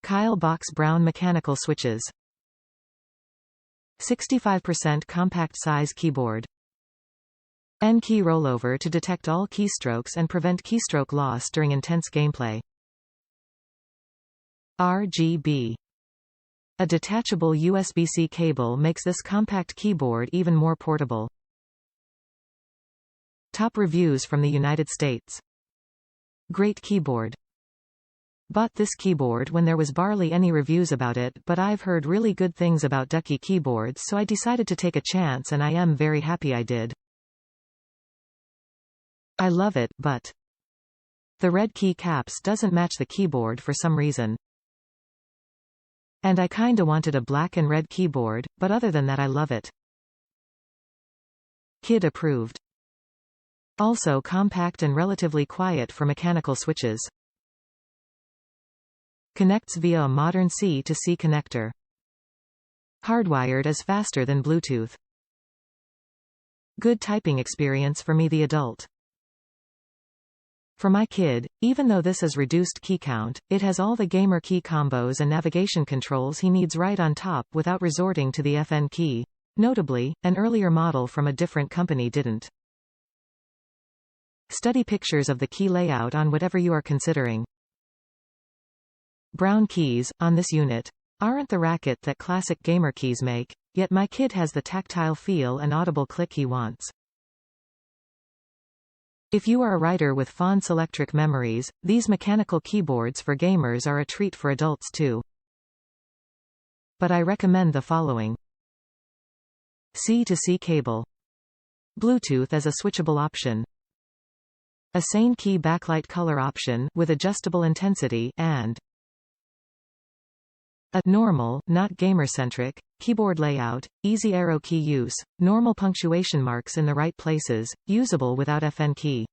Kailh box brown mechanical switches. 65% compact size keyboard. N-key rollover to detect all keystrokes and prevent keystroke loss during intense gameplay. RGB. A detachable USB-C cable makes this compact keyboard even more portable. Top reviews from the United States. Great keyboard. Bought this keyboard when there was barely any reviews about it, but I've heard really good things about Ducky keyboards, so I decided to take a chance and I am very happy I did. I love it, but the red key caps doesn't match the keyboard for some reason. And I kinda wanted a black and red keyboard, but other than that I love it. Kid approved. Also compact and relatively quiet for mechanical switches. Connects via a modern C-to-C connector. Hardwired is faster than Bluetooth. Good typing experience for me the adult. For my kid, even though this is reduced key count, it has all the gamer key combos and navigation controls he needs right on top without resorting to the FN key. Notably, an earlier model from a different company didn't. Study pictures of the key layout on whatever you are considering. Brown keys, on this unit, aren't the racket that classic gamer keys make, yet my kid has the tactile feel and audible click he wants. If you are a writer with fond selectric memories, these mechanical keyboards for gamers are a treat for adults too. But I recommend the following. C-to-C cable. Bluetooth as a switchable option. A sane key backlight color option with adjustable intensity, and a normal, not gamer-centric, keyboard layout, easy arrow key use, normal punctuation marks in the right places, usable without FN key.